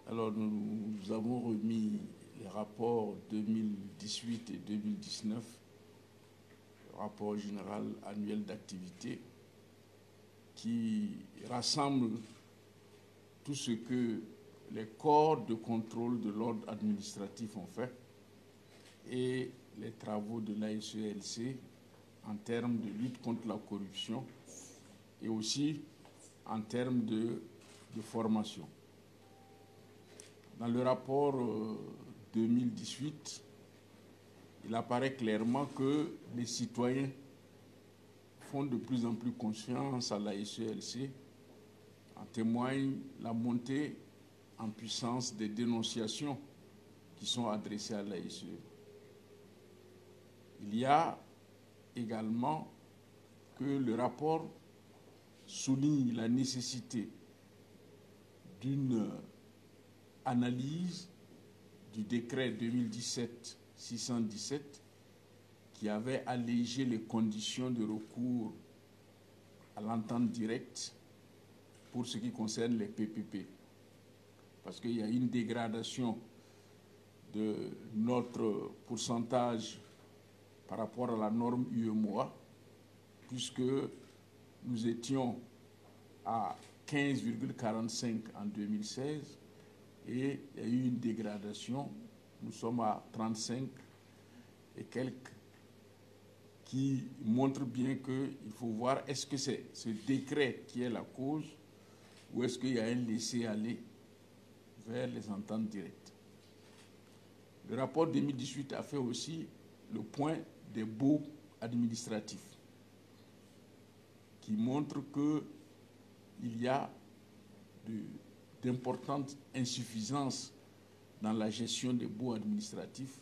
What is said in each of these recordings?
Alors, nous avons remis les rapports 2018 et 2019, le rapport général annuel d'activité, qui rassemble tout ce que les corps de contrôle de l'ordre administratif ont fait et les travaux de l'ASELC en termes de lutte contre la corruption et aussi en termes de formation. Dans le rapport 2018, il apparaît clairement que les citoyens font de plus en plus confiance à la SELC. En témoigne la montée en puissance des dénonciations qui sont adressées à la SE. Il y a également que le rapport souligne la nécessité d'une analyse du décret 2017-617 qui avait allégé les conditions de recours à l'entente directe pour ce qui concerne les PPP. Parce qu'il y a une dégradation de notre pourcentage par rapport à la norme UEMOA, puisque nous étions à 15,45 en 2016 et il y a eu une dégradation. Nous sommes à 35 et quelques, qui montre bien qu'il faut voir est-ce que c'est ce décret qui est la cause ou est-ce qu'il y a un laisser-aller vers les ententes directes. Le rapport 2018 a fait aussi le point des baux administratifs qui montre qu'il y a d'importantes insuffisances dans la gestion des baux administratifs,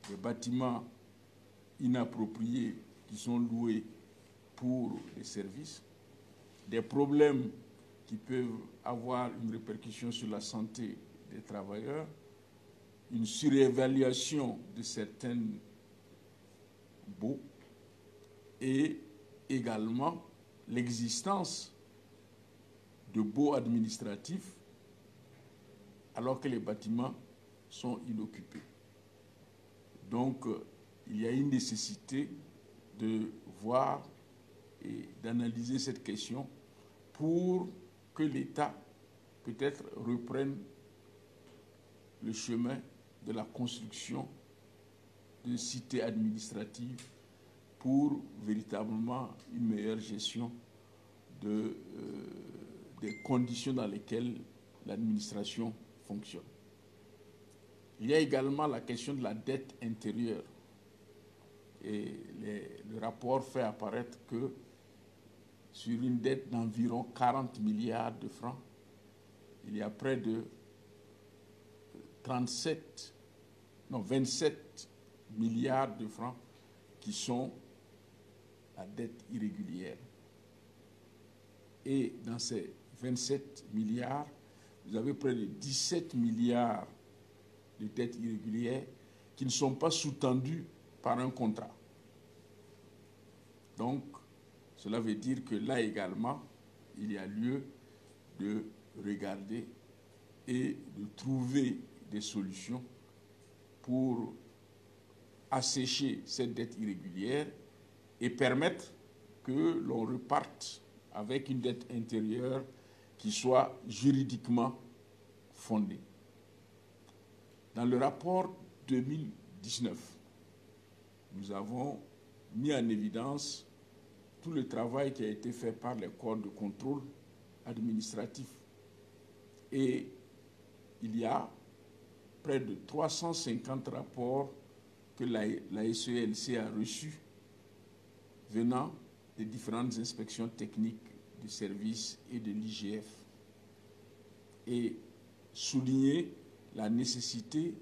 des bâtiments inappropriés qui sont loués pour les services, des problèmes qui peuvent avoir une répercussion sur la santé des travailleurs, une surévaluation de certains baux et également l'existence de baux administratifs alors que les bâtiments sont inoccupés. Donc, il y a une nécessité de voir et d'analyser cette question pour que l'État peut-être reprenne le chemin de la construction de cités administratives pour véritablement une meilleure gestion des conditions dans lesquelles l'administration fonctionne. Il y a également la question de la dette intérieure. Et le rapport fait apparaître que sur une dette d'environ 40 milliards de francs, il y a près de 27 milliards de francs qui sont la dette irrégulière. Et dans ces 27 milliards, vous avez près de 17 milliards de dettes irrégulières qui ne sont pas sous-tendues par un contrat. Donc, cela veut dire que là également, il y a lieu de regarder et de trouver des solutions pour assécher cette dette irrégulière et permettre que l'on reparte avec une dette intérieure qui soit juridiquement fondée. Dans le rapport 2019, nous avons mis en évidence tout le travail qui a été fait par les corps de contrôle administratif. Et il y a près de 350 rapports que la SELC a reçus venant des différentes inspections techniques du service et de l'IGF. Et souligner la nécessité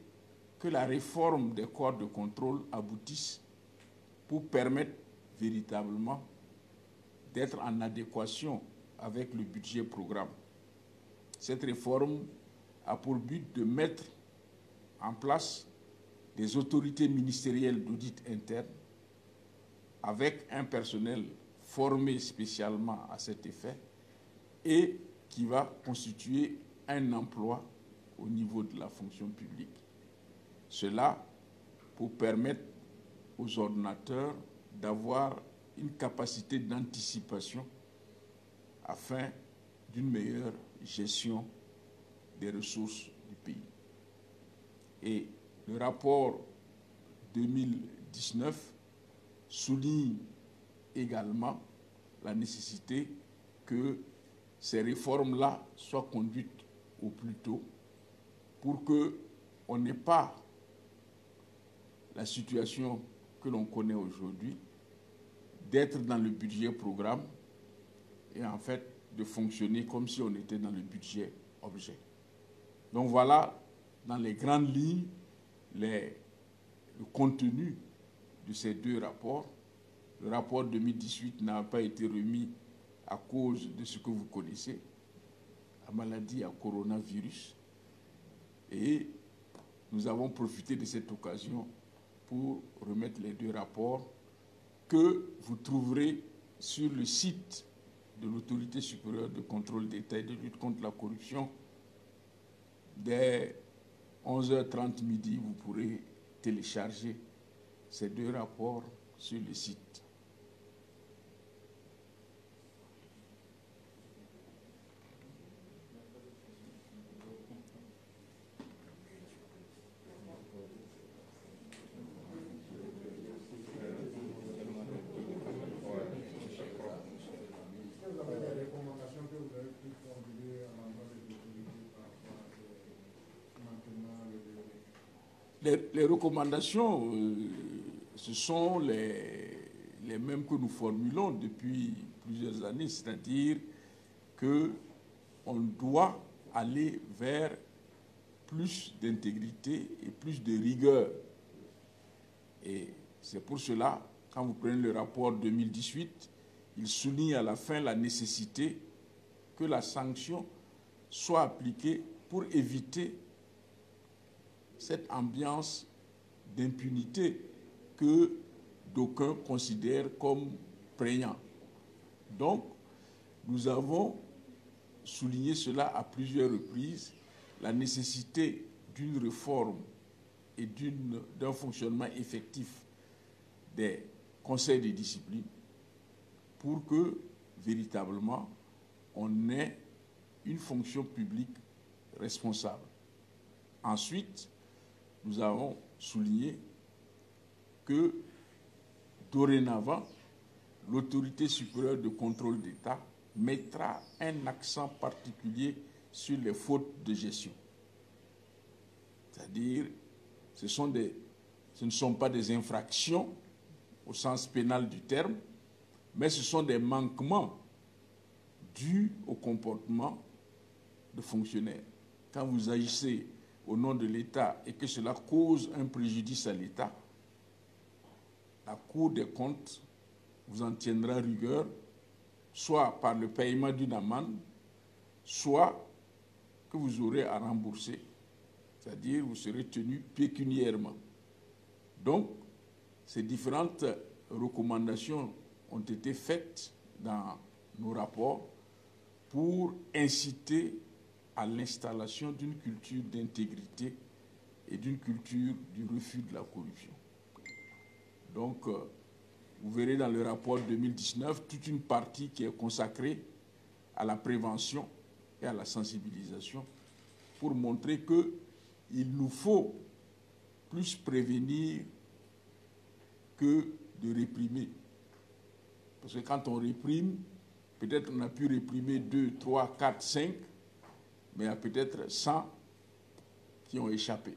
que la réforme des corps de contrôle aboutisse pour permettre véritablement d'être en adéquation avec le budget programme. Cette réforme a pour but de mettre en place des autorités ministérielles d'audit interne avec un personnel formé spécialement à cet effet et qui va constituer un emploi au niveau de la fonction publique. Cela pour permettre aux ordonnateurs d'avoir une capacité d'anticipation afin d'une meilleure gestion des ressources du pays. Et le rapport 2019 souligne également la nécessité que ces réformes-là soient conduites au plus tôt pour qu'on n'ait pas la situation que l'on connaît aujourd'hui, d'être dans le budget programme et en fait de fonctionner comme si on était dans le budget objet. Donc voilà, dans les grandes lignes, le contenu de ces deux rapports. Le rapport 2018 n'a pas été remis à cause de ce que vous connaissez, la maladie à coronavirus. Et nous avons profité de cette occasion pour remettre les deux rapports que vous trouverez sur le site de l'Autorité supérieure de contrôle d'État et de lutte contre la corruption. Dès 11h30 midi, vous pourrez télécharger ces deux rapports sur le site. Les recommandations, ce sont les mêmes que nous formulons depuis plusieurs années, c'est-à-dire qu'on doit aller vers plus d'intégrité et plus de rigueur. Et c'est pour cela, quand vous prenez le rapport 2018, il souligne à la fin la nécessité que la sanction soit appliquée pour éviter cette ambiance d'impunité que d'aucuns considèrent comme prégnant. Donc, nous avons souligné cela à plusieurs reprises, la nécessité d'une réforme et d'un fonctionnement effectif des conseils de discipline pour que, véritablement, on ait une fonction publique responsable. Ensuite, nous avons souligné que, dorénavant, l'autorité supérieure de contrôle d'État mettra un accent particulier sur les fautes de gestion. C'est-à-dire, ce ne sont pas des infractions au sens pénal du terme, mais ce sont des manquements dus au comportement de fonctionnaires. Quand vous agissez au nom de l'État et que cela cause un préjudice à l'État, la Cour des comptes vous en tiendra rigueur, soit par le paiement d'une amende, soit que vous aurez à rembourser, c'est-à-dire vous serez tenu pécuniairement. Donc, ces différentes recommandations ont été faites dans nos rapports pour inciter à l'installation d'une culture d'intégrité et d'une culture du refus de la corruption. Donc, vous verrez dans le rapport 2019 toute une partie qui est consacrée à la prévention et à la sensibilisation pour montrer qu'il nous faut plus prévenir que de réprimer. Parce que quand on réprime, peut-être on a pu réprimer 2, 3, 4, 5, mais il y a peut-être 100 qui ont échappé.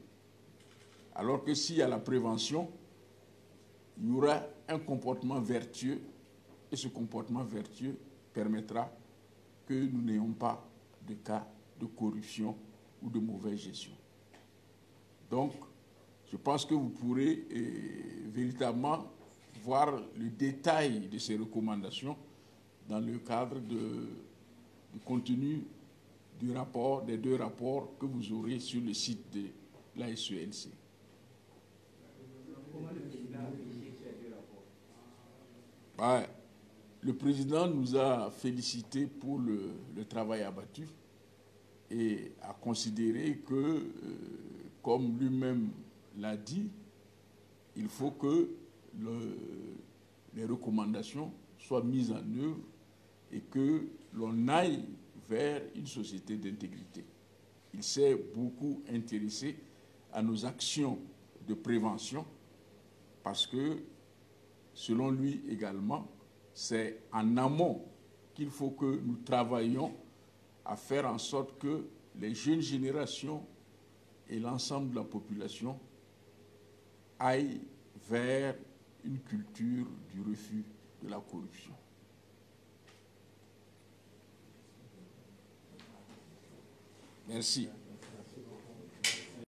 Alors que s'il y a la prévention, il y aura un comportement vertueux, et ce comportement vertueux permettra que nous n'ayons pas de cas de corruption ou de mauvaise gestion. Donc, je pense que vous pourrez véritablement voir le détail de ces recommandations dans le cadre du contenu du rapport, des deux rapports que vous aurez sur le site de la SELC. Comment le président a affiché ces deux rapports? Le président nous a félicité pour le travail abattu et a considéré que, comme lui-même l'a dit, il faut que les recommandations soient mises en œuvre et que l'on aille vers une société d'intégrité. Il s'est beaucoup intéressé à nos actions de prévention parce que, selon lui également, c'est en amont qu'il faut que nous travaillions à faire en sorte que les jeunes générations et l'ensemble de la population aillent vers une culture du refus de la corruption. Merci.